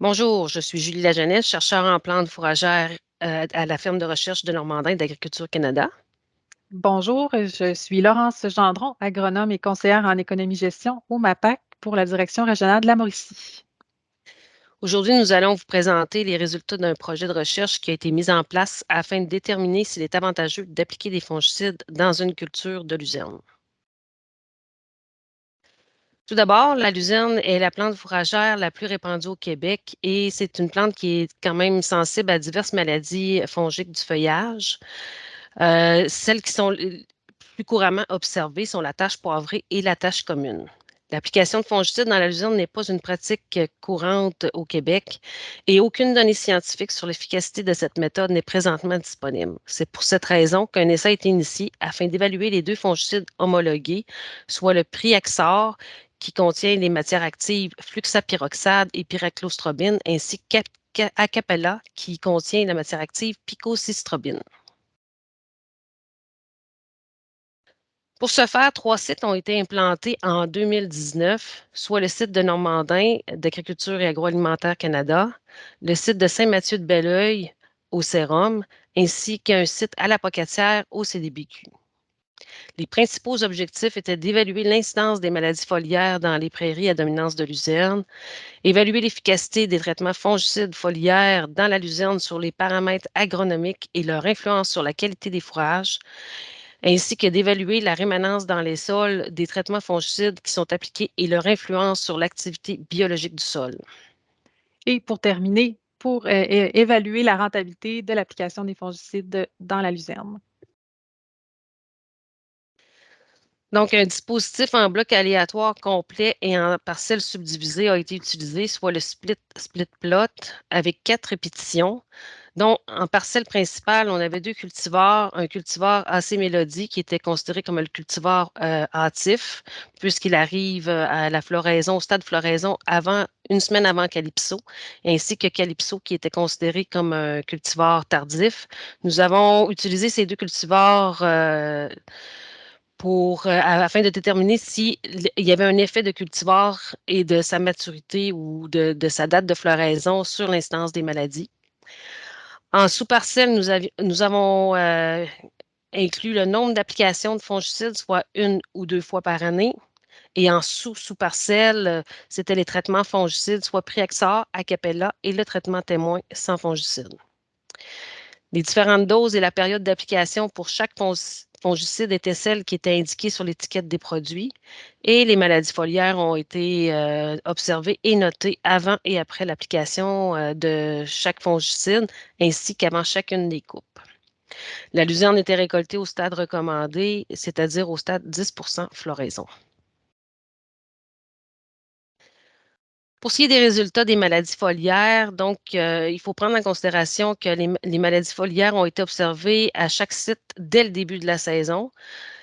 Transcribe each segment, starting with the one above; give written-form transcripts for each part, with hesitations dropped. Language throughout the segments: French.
Bonjour, je suis Julie Lajeunesse, chercheure en plantes fourragères à la ferme de recherche de Normandin d'Agriculture Canada. Bonjour, je suis Laurence Gendron, agronome et conseillère en économie-gestion au MAPAC pour la direction régionale de la Mauricie. Aujourd'hui, nous allons vous présenter les résultats d'un projet de recherche qui a été mis en place afin de déterminer s'il est avantageux d'appliquer des fongicides dans une culture de luzerne. Tout d'abord, la luzerne est la plante fourragère la plus répandue au Québec et c'est une plante qui est quand même sensible à diverses maladies fongiques du feuillage. Celles qui sont plus couramment observées sont la tache poivrée et la tache commune. L'application de fongicides dans la luzerne n'est pas une pratique courante au Québec et aucune donnée scientifique sur l'efficacité de cette méthode n'est présentement disponible. C'est pour cette raison qu'un essai a été initié afin d'évaluer les deux fongicides homologués, soit le Priaxor, qui contient les matières actives fluxapyroxade et pyraclostrobine, ainsi qu'Acapella, qui contient la matière active picocystrobine. Pour ce faire, 3 sites ont été implantés en 2019, soit le site de Normandin d'Agriculture et Agroalimentaire Canada, le site de Saint-Mathieu-de-Belleuil au Sérum, ainsi qu'un site à la Pocatière au CDBQ. Les principaux objectifs étaient d'évaluer l'incidence des maladies foliaires dans les prairies à dominance de luzerne, évaluer l'efficacité des traitements fongicides foliaires dans la luzerne sur les paramètres agronomiques et leur influence sur la qualité des fourrages, ainsi que d'évaluer la rémanence dans les sols des traitements fongicides qui sont appliqués et leur influence sur l'activité biologique du sol. Et pour terminer, pour évaluer la rentabilité de l'application des fongicides dans la luzerne. Donc, un dispositif en bloc aléatoire complet et en parcelles subdivisées a été utilisé, soit le split plot avec 4 répétitions. Donc, en parcelle principale, on avait 2 cultivars, un cultivar AC Mélodie qui était considéré comme le cultivar hâtif, puisqu'il arrive à la floraison, au stade de floraison une semaine avant Calypso, ainsi que Calypso qui était considéré comme un cultivar tardif. Nous avons utilisé ces 2 cultivars afin de déterminer s'il y avait un effet de cultivar et de sa maturité ou de sa date de floraison sur l'incidence des maladies. En sous-parcelle, nous avons inclus le nombre d'applications de fongicides, soit 1 ou 2 fois par année. Et en sous-parcelle, c'était les traitements fongicides, soit Priaxor, Acapella et le traitement témoin sans fongicide. Les différentes doses et la période d'application pour chaque fongicide étaient celles qui étaient indiquées sur l'étiquette des produits et les maladies foliaires ont été observées et notées avant et après l'application de chaque fongicide ainsi qu'avant chacune des coupes. La luzerne était récoltée au stade recommandé, c'est-à-dire au stade 10 floraison. Pour ce qui est des résultats des maladies foliaires, donc, il faut prendre en considération que les maladies foliaires ont été observées à chaque site dès le début de la saison.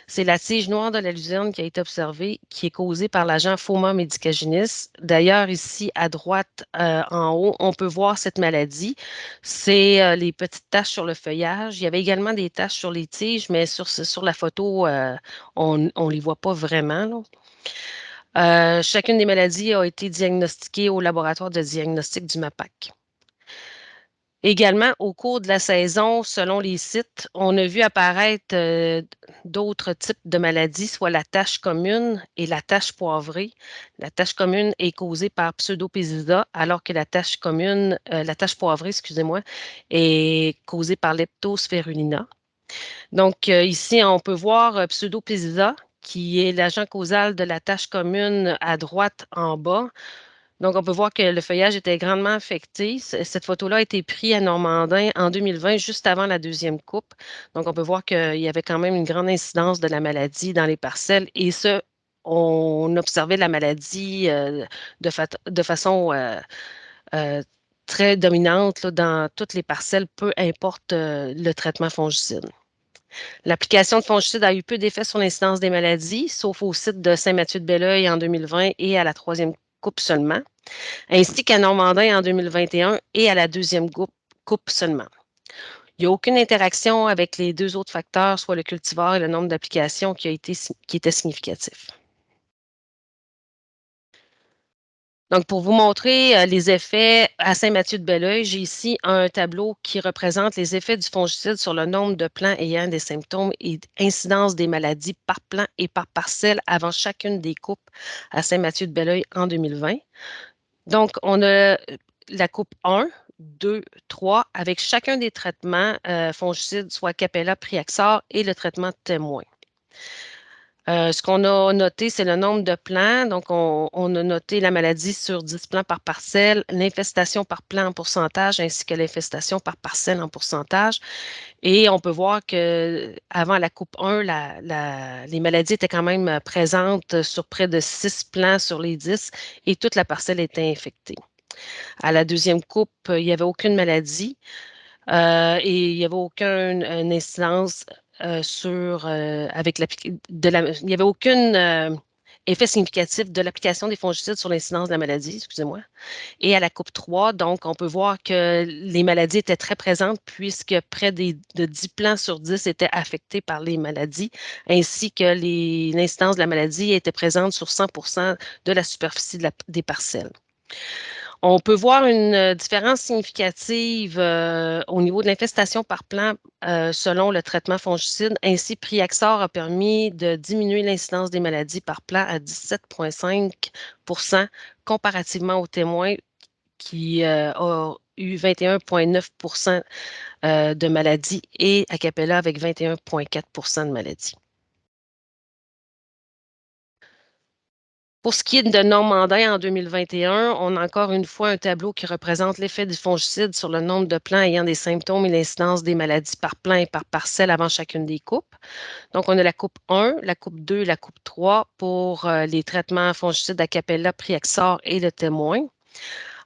C'est la tige noire de la luzerne qui a été observée, qui est causée par l'agent Phoma medicaginis. D'ailleurs, ici à droite, en haut, on peut voir cette maladie. C'est les petites taches sur le feuillage. Il y avait également des taches sur les tiges, mais sur la photo, on ne les voit pas vraiment, là. Chacune des maladies a été diagnostiquée au laboratoire de diagnostic du MAPAC. Également, au cours de la saison, selon les sites, on a vu apparaître d'autres types de maladies, soit la tache commune et la tache poivrée. La tache commune est causée par Pseudophysa, alors que la tache poivrée, excusez-moi, est causée par Leptospirulina. Donc, ici, on peut voir Pseudophysa, qui est l'agent causal de la tache commune à droite en bas. Donc, on peut voir que le feuillage était grandement affecté. Cette photo-là a été prise à Normandin en 2020, juste avant la deuxième coupe. Donc, on peut voir qu'il y avait quand même une grande incidence de la maladie dans les parcelles. Et ce, on observait la maladie de façon euh, très dominante là, dans toutes les parcelles, peu importe le traitement fongicide. L'application de fongicides a eu peu d'effet sur l'incidence des maladies, sauf au site de Saint-Mathieu-de-Belleuil en 2020 et à la troisième coupe seulement, ainsi qu'à Normandin en 2021 et à la deuxième coupe seulement. Il n'y a aucune interaction avec les 2 autres facteurs, soit le cultivar et le nombre d'applications qui était significatif. Donc, pour vous montrer les effets à Saint-Mathieu-de-Belleuil, j'ai ici un tableau qui représente les effets du fongicide sur le nombre de plants ayant des symptômes et incidence des maladies par plant et par parcelle avant chacune des coupes à Saint-Mathieu-de-Belleuil en 2020. Donc, on a la coupe 1, 2, 3, avec chacun des traitements fongicides, soit Capella, Priaxor et le traitement témoin. Ce qu'on a noté, c'est le nombre de plants. Donc, on a noté la maladie sur 10 plants par parcelle, l'infestation par plant en pourcentage, ainsi que l'infestation par parcelle en pourcentage. Et on peut voir que avant la coupe 1, les maladies étaient quand même présentes sur près de 6 plants sur les 10 et toute la parcelle était infectée. À la deuxième coupe, il n'y avait aucune maladie. Et il n'y avait aucune incidence il n'y avait aucun effet significatif de l'application des fongicides sur l'incidence de la maladie, excusez-moi. Et à la coupe 3, donc, on peut voir que les maladies étaient très présentes puisque près de 10 plants sur 10 étaient affectés par les maladies, ainsi que l'incidence de la maladie était présente sur 100 de la superficie des parcelles. On peut voir une différence significative au niveau de l'infestation par plant selon le traitement fongicide. Ainsi, Priaxor a permis de diminuer l'incidence des maladies par plant à 17,5 comparativement au témoin qui a eu 21,9 de maladies et Acapella avec 21,4 de maladies. Pour ce qui est de Normandin en 2021, on a encore une fois un tableau qui représente l'effet du fongicide sur le nombre de plants ayant des symptômes et l'incidence des maladies par plant et par parcelle avant chacune des coupes. Donc, on a la coupe 1, la coupe 2, la coupe 3 pour les traitements fongicides Acapella, Priaxor et le témoin.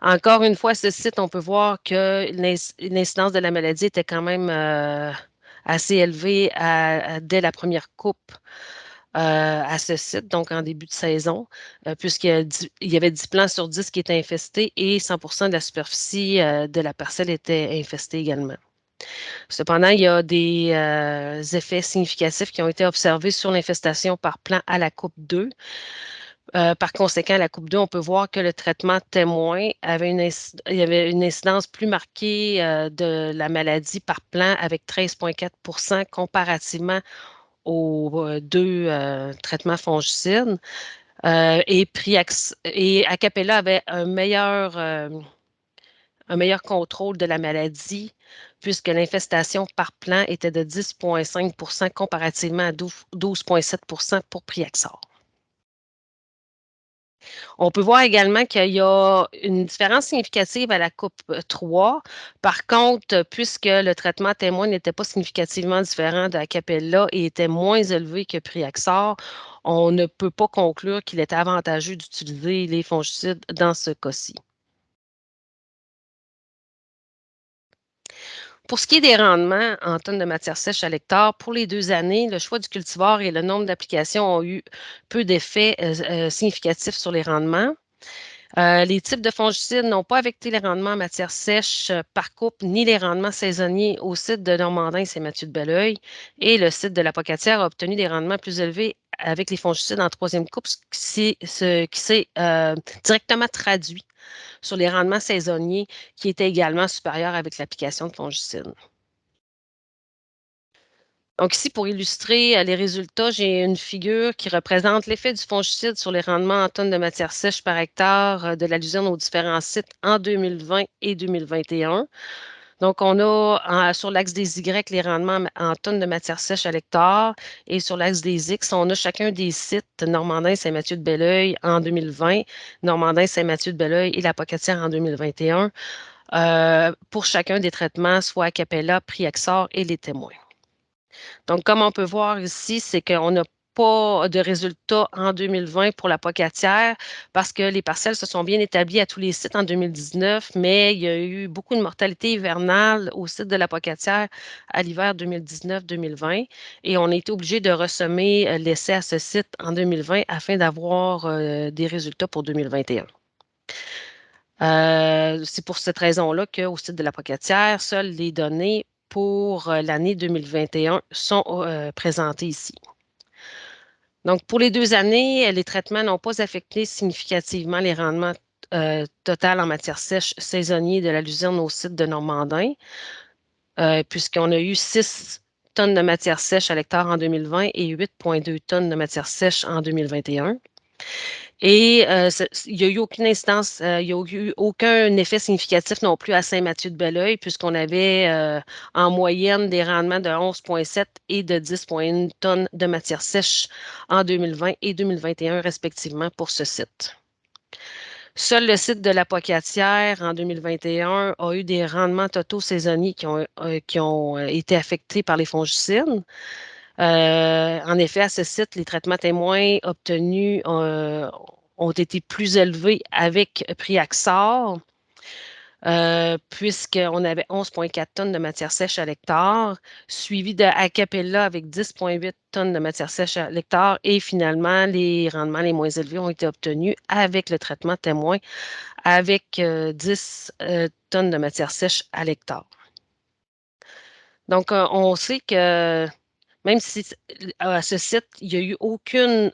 Encore une fois, à ce site, on peut voir que l'incidence de la maladie était quand même assez élevée dès la première coupe à ce site, donc en début de saison, puisqu'il y avait 10 plants sur 10 qui étaient infestés et 100 de la superficie de la parcelle était infestée également. Cependant, il y a des effets significatifs qui ont été observés sur l'infestation par plant à la coupe 2. Par conséquent, à la coupe 2, on peut voir que le traitement témoin il y avait une incidence plus marquée de la maladie par plant avec 13,4 comparativement aux deux traitements fongicides. Et Acapella avait un meilleur contrôle de la maladie puisque l'infestation par plant était de 10,5 comparativement à 12,7 pour Priaxor. On peut voir également qu'il y a une différence significative à la coupe 3. Par contre, puisque le traitement témoin n'était pas significativement différent de Acapella et était moins élevé que Priaxor, on ne peut pas conclure qu'il était avantageux d'utiliser les fongicides dans ce cas-ci. Pour ce qui est des rendements en tonnes de matière sèche à l'hectare, pour les 2 années, le choix du cultivar et le nombre d'applications ont eu peu d'effets significatifs sur les rendements. Les types de fongicides n'ont pas affecté les rendements en matière sèche par coupe ni les rendements saisonniers au site de Normandin et Saint-Mathieu-de-Belleuil. Et le site de la Pocatière a obtenu des rendements plus élevés avec les fongicides en troisième coupe, ce qui s'est directement traduit sur les rendements saisonniers qui étaient également supérieurs avec l'application de fongicides. Donc ici, pour illustrer les résultats, j'ai une figure qui représente l'effet du fongicide sur les rendements en tonnes de matière sèche par hectare de la luzerne aux différents sites en 2020 et 2021. Donc, on a sur l'axe des Y les rendements en tonnes de matière sèche à l'hectare et sur l'axe des X, on a chacun des sites Normandin, Saint-Mathieu-de-Belleuil en 2020, Normandin, Saint-Mathieu-de-Belleuil et la Pocatière en 2021 pour chacun des traitements, soit Acapella, Priaxor et les témoins. Donc, comme on peut voir ici, c'est qu'on n'a pas de résultats en 2020 pour la pocatière parce que les parcelles se sont bien établies à tous les sites en 2019, mais il y a eu beaucoup de mortalité hivernale au site de la pocatière à l'hiver 2019-2020 et on a été obligé de ressemer l'essai à ce site en 2020 afin d'avoir des résultats pour 2021. C'est pour cette raison-là qu'au site de la Pocatière, seules les données pour l'année 2021 sont présentées ici. Donc, pour les 2 années, les traitements n'ont pas affecté significativement les rendements total en matière sèche saisonnier de la luzerne au site de Normandin, puisqu'on a eu 6 tonnes de matière sèche à l'hectare en 2020 et 8,2 tonnes de matière sèche en 2021. Et il n'y a eu aucune instance, il n'y a eu aucun effet significatif non plus à Saint-Mathieu-de-Belleuil, puisqu'on avait en moyenne des rendements de 11,7 et de 10,1 tonnes de matière sèche en 2020 et 2021, respectivement, pour ce site. Seul le site de la Pocatière en 2021 a eu des rendements totaux saisonniers qui ont été affectés par les fongicides. En effet, à ce site, les traitements témoins obtenus ont été plus élevés avec Priaxor, puisqu'on avait 11,4 tonnes de matière sèche à l'hectare, suivi de Acapella avec 10,8 tonnes de matière sèche à l'hectare. Et finalement, les rendements les moins élevés ont été obtenus avec le traitement témoin, avec 10 tonnes de matière sèche à l'hectare. Donc, on sait que même si à ce site, il n'y a eu aucun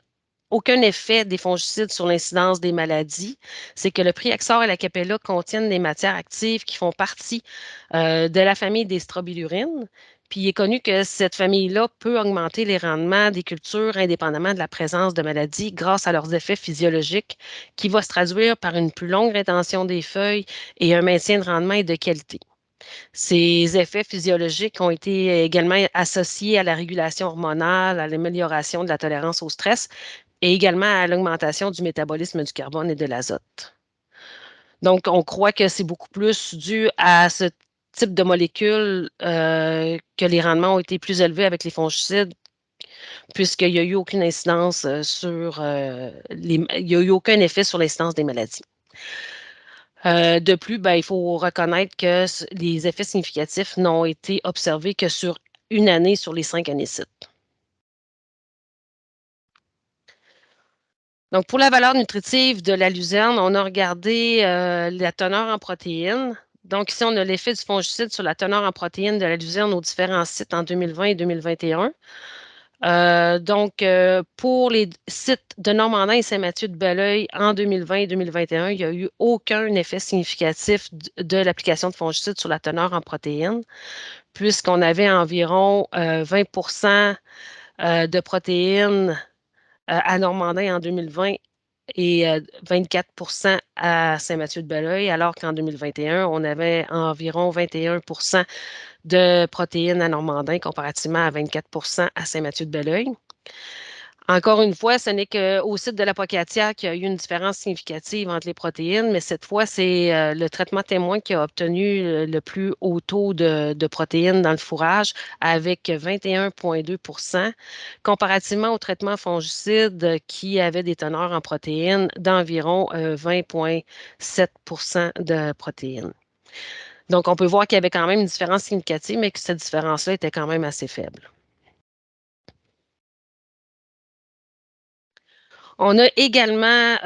effet des fongicides sur l'incidence des maladies, c'est que le Priaxor et la Capella contiennent des matières actives qui font partie de la famille des strobilurines. Puis il est connu que cette famille-là peut augmenter les rendements des cultures indépendamment de la présence de maladies grâce à leurs effets physiologiques qui vont se traduire par une plus longue rétention des feuilles et un maintien de rendement et de qualité. Ces effets physiologiques ont été également associés à la régulation hormonale, à l'amélioration de la tolérance au stress et également à l'augmentation du métabolisme du carbone et de l'azote. Donc, on croit que c'est beaucoup plus dû à ce type de molécules que les rendements ont été plus élevés avec les fongicides, puisqu'il n'y a eu aucune incidence il n'y a eu aucun effet sur l'incidence des maladies. De plus, il faut reconnaître que les effets significatifs n'ont été observés que sur une année sur les 5 années cites. Donc, pour la valeur nutritive de la luzerne, on a regardé la teneur en protéines. Donc, ici, on a l'effet du fongicide sur la teneur en protéines de la luzerne aux différents sites en 2020 et 2021. Pour les sites de Normandin et Saint-Mathieu-de-Belleuil en 2020 et 2021, il n'y a eu aucun effet significatif de l'application de fongicides sur la teneur en protéines, puisqu'on avait environ 20 de protéines à Normandin en 2020 et 24 à Saint-Mathieu-de-Belleuil, alors qu'en 2021, on avait environ 21 de protéines à Normandin comparativement à 24 à Saint-Mathieu-de-Belleuil. Encore une fois, ce n'est qu'au site de la Pocatière qu'il y a eu une différence significative entre les protéines, mais cette fois, c'est le traitement témoin qui a obtenu le plus haut taux de protéines dans le fourrage avec 21,2 comparativement au traitement fongicide qui avait des teneurs en protéines d'environ 20,7 de protéines. Donc, on peut voir qu'il y avait quand même une différence significative, mais que cette différence-là était quand même assez faible. On a également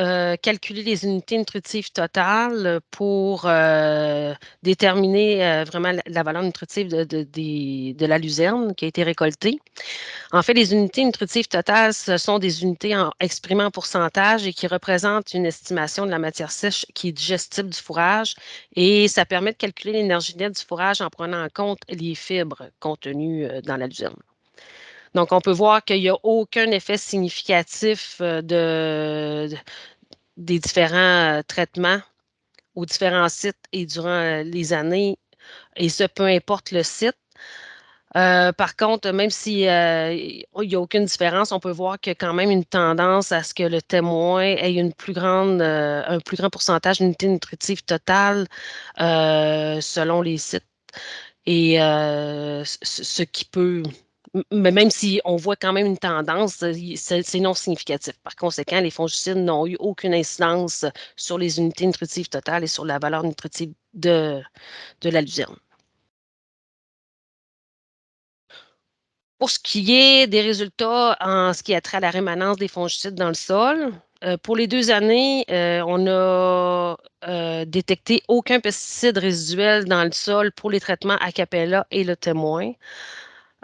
calculé les unités nutritives totales pour déterminer vraiment la valeur nutritive de la luzerne qui a été récoltée. En fait, les unités nutritives totales, ce sont des unités exprimées en pourcentage et qui représentent une estimation de la matière sèche qui est digestible du fourrage. Et ça permet de calculer l'énergie nette du fourrage en prenant en compte les fibres contenues dans la luzerne. Donc, on peut voir qu'il n'y a aucun effet significatif des différents traitements aux différents sites et durant les années, et ce, peu importe le site. Par contre, même s'il n'y a aucune différence, on peut voir qu'il y a quand même une tendance à ce que le témoin ait un plus grand pourcentage d'unités nutritives totales selon les sites. Et ce qui peut, mais même si on voit quand même une tendance, c'est non significatif. Par conséquent, les fongicides n'ont eu aucune incidence sur les unités nutritives totales et sur la valeur nutritive de la luzerne. Pour ce qui est des résultats en ce qui a trait à la rémanence des fongicides dans le sol, pour les 2 années, on a détecté aucun pesticide résiduel dans le sol pour les traitements Acapella et le témoin.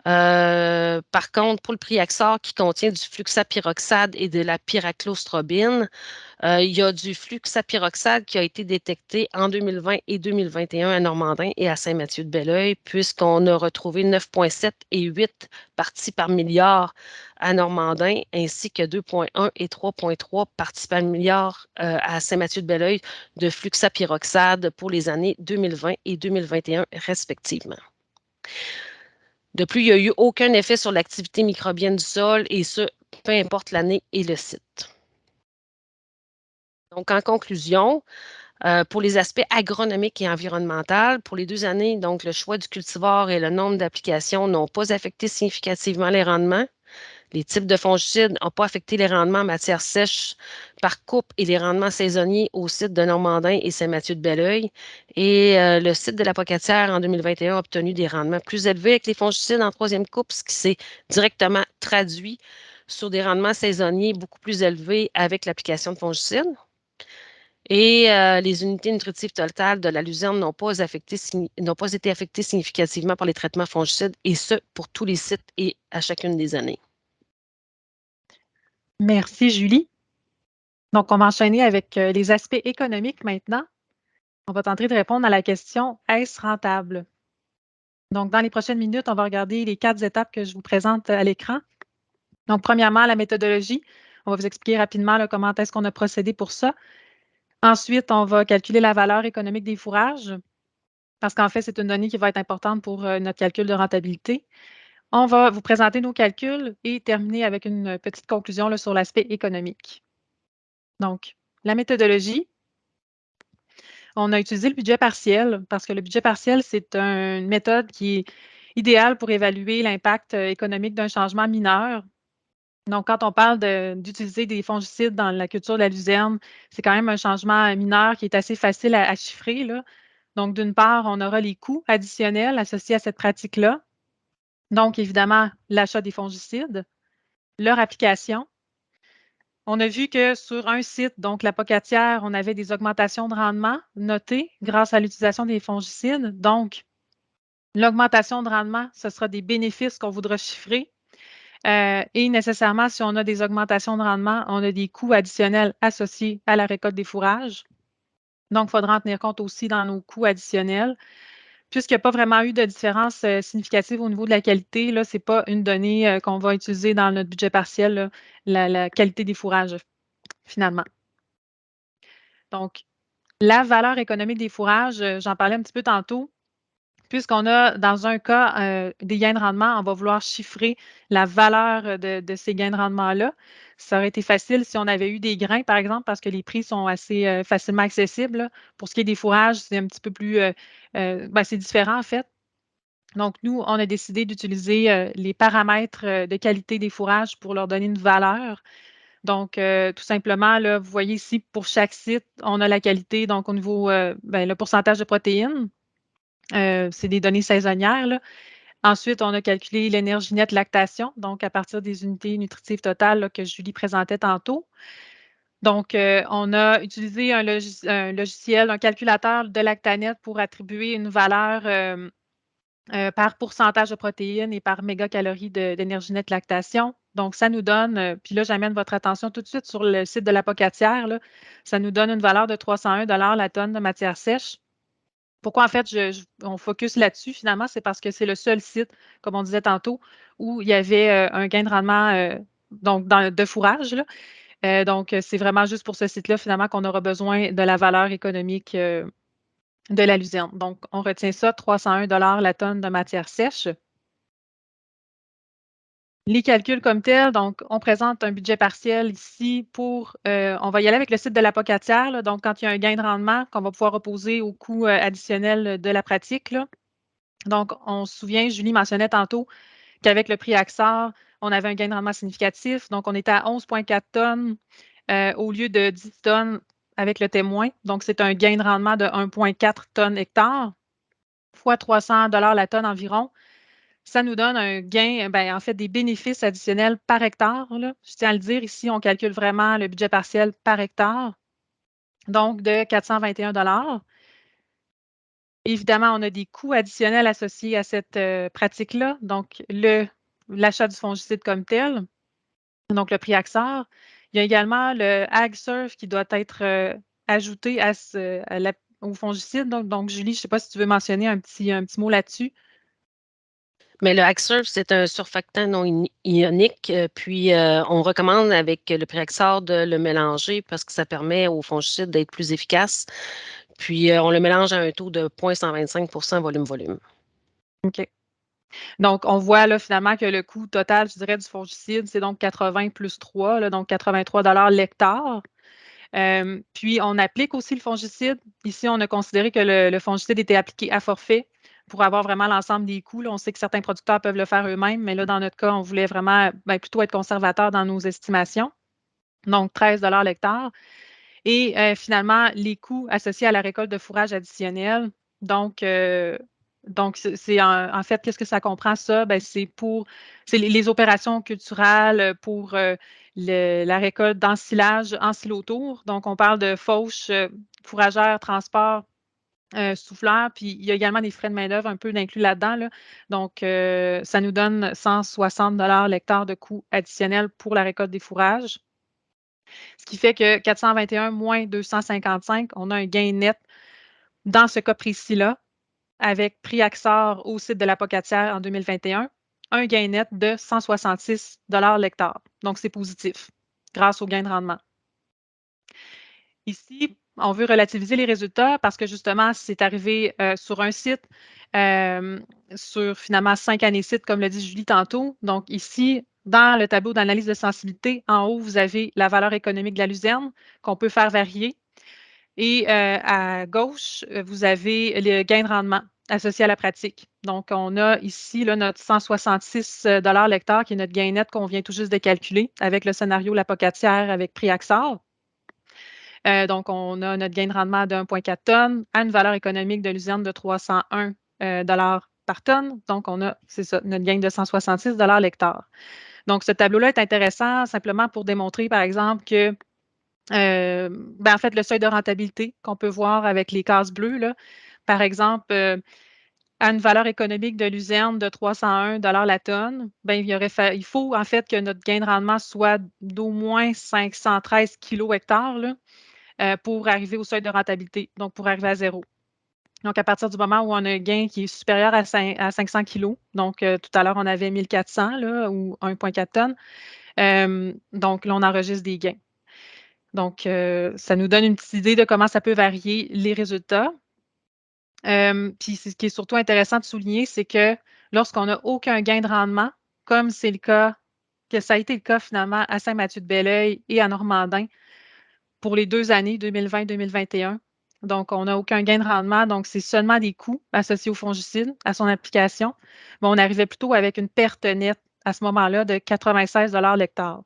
Par contre, pour le Priaxor qui contient du fluxapyroxate et de la pyraclostrobine, il y a du fluxapyroxate qui a été détecté en 2020 et 2021 à Normandin et à Saint-Mathieu-de-Belleuil, puisqu'on a retrouvé 9,7 et 8 parties par milliard à Normandin, ainsi que 2,1 et 3,3 parties par milliard à Saint-Mathieu-de-Belleuil de fluxapyroxate pour les années 2020 et 2021 respectivement. De plus, il n'y a eu aucun effet sur l'activité microbienne du sol, et ce, peu importe l'année et le site. Donc, en conclusion, pour les aspects agronomiques et environnementaux, pour les 2 années, donc le choix du cultivar et le nombre d'applications n'ont pas affecté significativement les rendements. Les types de fongicides n'ont pas affecté les rendements en matière sèche par coupe et les rendements saisonniers au site de Normandin et Saint-Mathieu-de-Belleuil. Et le site de la Pocatière en 2021 a obtenu des rendements plus élevés avec les fongicides en troisième coupe, ce qui s'est directement traduit sur des rendements saisonniers beaucoup plus élevés avec l'application de fongicides. Et les unités nutritives totales de la luzerne n'ont pas été affectées significativement par les traitements fongicides, et ce, pour tous les sites et à chacune des années. Merci, Julie. Donc, on va enchaîner avec les aspects économiques maintenant. On va tenter de répondre à la question, est-ce rentable? Donc, dans les prochaines minutes, on va regarder les 4 étapes que je vous présente à l'écran. Donc, premièrement, la méthodologie. On va vous expliquer rapidement là, comment est-ce qu'on a procédé pour ça. Ensuite, on va calculer la valeur économique des fourrages, parce qu'en fait, c'est une donnée qui va être importante pour notre calcul de rentabilité. On va vous présenter nos calculs et terminer avec une petite conclusion là, sur l'aspect économique. Donc, la méthodologie. On a utilisé le budget partiel parce que le budget partiel, c'est une méthode qui est idéale pour évaluer l'impact économique d'un changement mineur. Donc, quand on parle d'utiliser des fongicides dans la culture de la luzerne, c'est quand même un changement mineur qui est assez facile à chiffrer, là. Donc, d'une part, on aura les coûts additionnels associés à cette pratique-là. Donc, évidemment, l'achat des fongicides, leur application. On a vu que sur un site, donc la Pocatière, on avait des augmentations de rendement notées grâce à l'utilisation des fongicides. Donc, l'augmentation de rendement, ce sera des bénéfices qu'on voudra chiffrer. Et nécessairement, si on a des augmentations de rendement, on a des coûts additionnels associés à la récolte des fourrages. Donc, il faudra en tenir compte aussi dans nos coûts additionnels. Puisqu'il n'y a pas vraiment eu de différence significative au niveau de la qualité, ce n'est pas une donnée qu'on va utiliser dans notre budget partiel, là, la qualité des fourrages, finalement. Donc, la valeur économique des fourrages, j'en parlais un petit peu tantôt. Puisqu'on a, dans un cas, des gains de rendement, on va vouloir chiffrer la valeur de ces gains de rendement-là. Ça aurait été facile si on avait eu des grains, par exemple, parce que les prix sont assez facilement accessibles, là. Pour ce qui est des fourrages, c'est un petit peu plus, c'est différent en fait. Donc, nous, on a décidé d'utiliser les paramètres de qualité des fourrages pour leur donner une valeur. Donc, tout simplement, là, vous voyez ici, pour chaque site, on a la qualité, donc au niveau, le pourcentage de protéines. C'est des données saisonnières, là. Ensuite, on a calculé l'énergie nette lactation, donc à partir des unités nutritives totales là, que Julie présentait tantôt. Donc, on a utilisé un logiciel, un calculateur de Lactanet pour attribuer une valeur par pourcentage de protéines et par mégacalories d'énergie nette lactation. Donc, ça nous donne, puis là, j'amène votre attention tout de suite sur le site de la Pocatière, là, ça nous donne une valeur de 301 la tonne de matière sèche. Pourquoi, en fait, on focus là-dessus, finalement, c'est parce que c'est le seul site, comme on disait tantôt, où il y avait un gain de rendement donc de fourrage, là. Donc, c'est vraiment juste pour ce site-là, finalement, qu'on aura besoin de la valeur économique de la luzerne. Donc, on retient ça, 301 la tonne de matière sèche. Les calculs comme tels, donc, on présente un budget partiel ici pour, on va y aller avec le site de la Pocatière, là, donc quand il y a un gain de rendement qu'on va pouvoir opposer au coût additionnel de la pratique, là. Donc, on se souvient, Julie mentionnait tantôt qu'avec le prix Axar, on avait un gain de rendement significatif. Donc, on était à 11,4 tonnes au lieu de 10 tonnes avec le témoin. Donc, c'est un gain de rendement de 1,4 tonnes hectare, fois 300 la tonne environ. Ça nous donne un gain, en fait, des bénéfices additionnels par hectare, là. Je tiens à le dire, ici, on calcule vraiment le budget partiel par hectare, donc de 421 . Évidemment, on a des coûts additionnels associés à cette pratique-là, donc l'achat du fongicide comme tel, donc le prix Axar. Il y a également le AgSurf qui doit être ajouté au fongicide. Donc, Julie, je ne sais pas si tu veux mentionner un petit mot là-dessus. Mais le Axurf, c'est un surfactant non ionique, puis on recommande avec le Priaxor de le mélanger parce que ça permet au fongicide d'être plus efficace. Puis on le mélange à un taux de 0,125 volume-volume. OK. Donc, on voit là finalement que le coût total, je dirais, du fongicide, c'est donc 80 plus 3, là, donc 83 l'hectare. Puis, on applique aussi le fongicide. Ici, on a considéré que le fongicide était appliqué à forfait pour avoir vraiment l'ensemble des coûts. Là, on sait que certains producteurs peuvent le faire eux-mêmes, mais là, dans notre cas, on voulait vraiment plutôt être conservateur dans nos estimations. Donc, 13 l'hectare. Et finalement, les coûts associés à la récolte de fourrage additionnel. Donc, c'est en fait, qu'est-ce que ça comprend ça? C'est les opérations culturales pour la récolte d'ensilage en silotour. Donc, on parle de fauche, fourragère, transport, souffleur, puis il y a également des frais de main-d'œuvre un peu inclus là-dedans. Là. Donc, ça nous donne 160 l'hectare de coûts additionnels pour la récolte des fourrages. Ce qui fait que 421 moins 255, on a un gain net dans ce cas précis-là, avec prix Axar au site de la Pocatière en 2021, un gain net de 166 l'hectare. Donc, c'est positif grâce au gain de rendement. Ici, on veut relativiser les résultats parce que justement, c'est arrivé sur un site, sur finalement 5 années sites, comme l'a dit Julie tantôt. Donc, ici, dans le tableau d'analyse de sensibilité, en haut, vous avez la valeur économique de la luzerne qu'on peut faire varier. Et à gauche, vous avez le gain de rendement associé à la pratique. Donc, on a ici là, notre 166 l'hectare qui est notre gain net qu'on vient tout juste de calculer avec le scénario La Pocatière avec prix Axar. Donc, on a notre gain de rendement de 1,4 tonnes à une valeur économique de l'usine de 301 par tonne. Donc, on a, c'est ça, notre gain de 166 l'hectare. Donc, ce tableau-là est intéressant simplement pour démontrer, par exemple, que en fait, le seuil de rentabilité qu'on peut voir avec les cases bleues, là, par exemple, à une valeur économique de l'usine de 301 la tonne, il faut en fait que notre gain de rendement soit d'au moins 513 kilo-hectares pour arriver au seuil de rentabilité, donc pour arriver à zéro. Donc, à partir du moment où on a un gain qui est supérieur à 500 kilos, donc tout à l'heure, on avait 1400 là, ou 1,4 tonnes, donc là, on enregistre des gains. Donc, ça nous donne une petite idée de comment ça peut varier les résultats. Puis, ce qui est surtout intéressant de souligner, c'est que lorsqu'on n'a aucun gain de rendement, comme c'est le cas, que ça a été le cas finalement à Saint-Mathieu-de-Belleuil et à Normandin pour les 2 années, 2020-2021. Donc, on n'a aucun gain de rendement. Donc, c'est seulement des coûts associés au fongicide, à son application. Mais on arrivait plutôt avec une perte nette à ce moment-là de 96 l'hectare.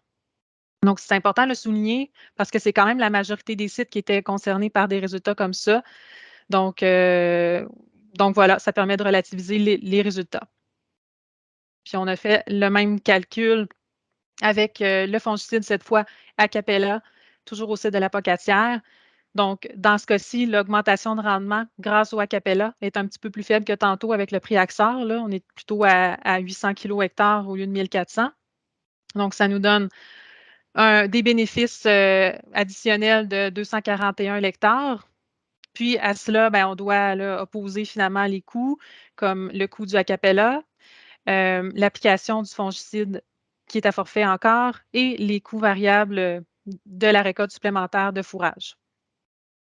Donc, c'est important de le souligner parce que c'est quand même la majorité des sites qui étaient concernés par des résultats comme ça. Donc voilà, ça permet de relativiser les résultats. Puis, on a fait le même calcul avec le fongicide, cette fois à Capella, toujours au site de la Pocatière. Donc, dans ce cas-ci, l'augmentation de rendement grâce au Acapella est un petit peu plus faible que tantôt avec le prix Axar. Là, on est plutôt à 800 kilo-hectares au lieu de 1400. Donc, ça nous donne des bénéfices additionnels de 241 l'hectare. Puis à cela, on doit là, opposer finalement les coûts, comme le coût du Acapella, l'application du fongicide qui est à forfait encore, et les coûts variables de la récolte supplémentaire de fourrage.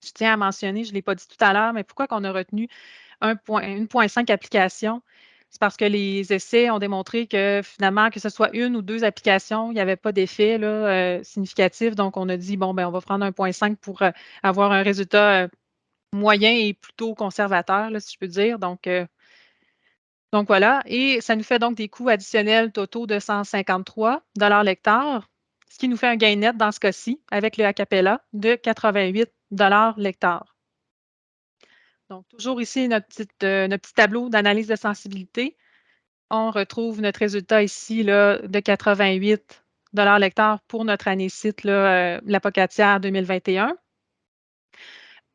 Je tiens à mentionner, je ne l'ai pas dit tout à l'heure, mais pourquoi qu'on a retenu 1,5 applications? C'est parce que les essais ont démontré que finalement, que ce soit une ou deux applications, il n'y avait pas d'effet significatif. Donc, on a dit, bon, on va prendre 1,5 pour avoir un résultat moyen et plutôt conservateur, là, si je peux dire. Donc voilà. Et ça nous fait donc des coûts additionnels totaux de 153 l'hectare, ce qui nous fait un gain net dans ce cas-ci, avec le Acapella, de 88 l'hectare. Donc, toujours ici, notre petit tableau d'analyse de sensibilité. On retrouve notre résultat ici là, de 88 l'hectare pour notre année site, la Pocatière 2021.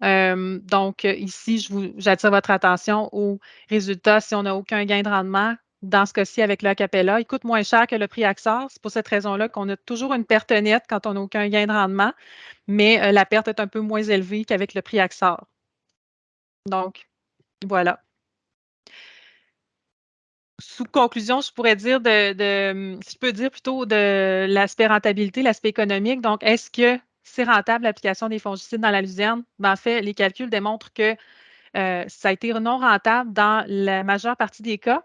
Donc, ici, j'attire votre attention aux résultats si on n'a aucun gain de rendement. Dans ce cas-ci, avec l'Acapella, il coûte moins cher que le prix Axar. C'est pour cette raison-là qu'on a toujours une perte nette quand on n'a aucun gain de rendement, mais la perte est un peu moins élevée qu'avec le prix Axar. Donc, voilà. Sous conclusion, je pourrais dire si je peux dire plutôt de l'aspect rentabilité, l'aspect économique. Donc, est-ce que c'est rentable l'application des fongicides dans la luzerne? En fait, les calculs démontrent que ça a été non rentable dans la majeure partie des cas.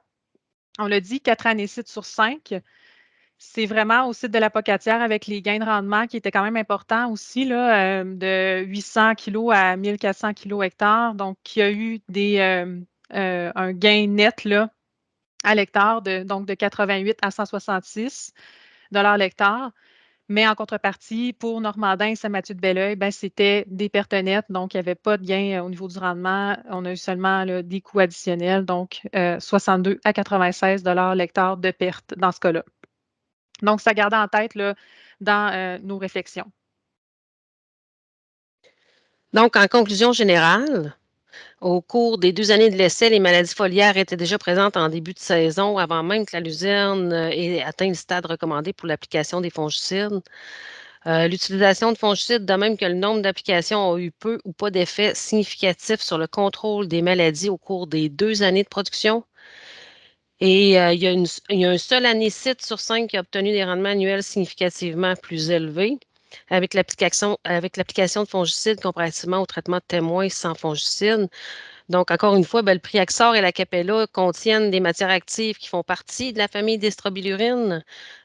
On l'a dit, 4 annécides sur 5. C'est vraiment au site de la Pocatière avec les gains de rendement qui étaient quand même importants aussi, là, de 800 kg à 1400 kg hectare. Donc, il y a eu un gain net là, à l'hectare de 88 à 166 l'hectare. Mais en contrepartie, pour Normandin et Saint-Mathieu-de-Belleuil, ben, c'était des pertes nettes, donc il n'y avait pas de gain au niveau du rendement. On a eu seulement là, des coûts additionnels, donc 62 à 96 l'hectare de pertes dans ce cas-là. Donc, ça garde en tête là, dans nos réflexions. Donc, en conclusion générale, au cours des 2 années de l'essai, les maladies foliaires étaient déjà présentes en début de saison, avant même que la luzerne ait atteint le stade recommandé pour l'application des fongicides. L'utilisation de fongicides, de même que le nombre d'applications, a eu peu ou pas d'effet significatif sur le contrôle des maladies au cours des 2 années de production. Et il y a un seul anécite sur 5 qui a obtenu des rendements annuels significativement plus élevés avec l'application de fongicides comparativement au traitement de témoins sans fongicides. Donc, encore une fois, le prix Axor et la Capella contiennent des matières actives qui font partie de la famille des strobilurines,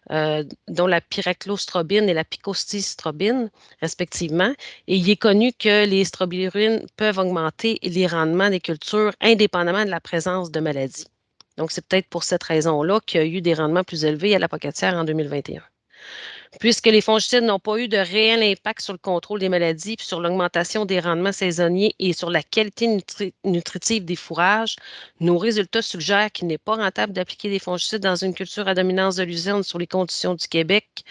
dont la pyraclostrobine et la picostistrobine, respectivement. Et il est connu que les strobilurines peuvent augmenter les rendements des cultures indépendamment de la présence de maladies. Donc, c'est peut-être pour cette raison-là qu'il y a eu des rendements plus élevés à la Pocatière en 2021. Puisque les fongicides n'ont pas eu de réel impact sur le contrôle des maladies, puis sur l'augmentation des rendements saisonniers et sur la qualité nutritive des fourrages, nos résultats suggèrent qu'il n'est pas rentable d'appliquer des fongicides dans une culture à dominance de luzerne sur les conditions du Québec,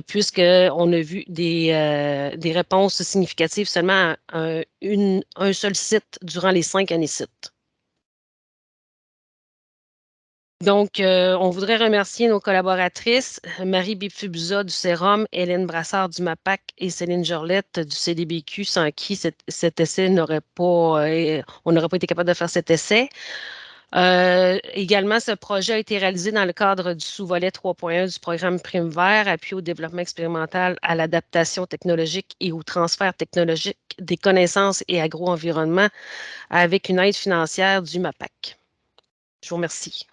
puisqu'on a vu des réponses significatives seulement à un seul site durant les 5 années sites. Donc, on voudrait remercier nos collaboratrices, Marie Bipfubuza du Sérum, Hélène Brassard du MAPAC et Céline Jorlette du CDBQ, sans qui cet essai on n'aurait pas été capable de faire cet essai. Également, ce projet a été réalisé dans le cadre du sous-volet 3.1 du programme Prime Vert, appui au développement expérimental, à l'adaptation technologique et au transfert technologique des connaissances et agro-environnement avec une aide financière du MAPAC. Je vous remercie.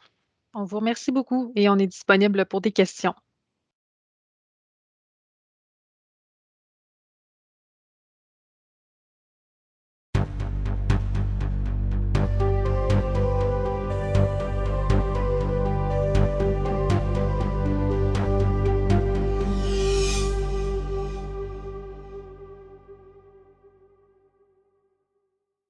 On vous remercie beaucoup et on est disponible pour des questions.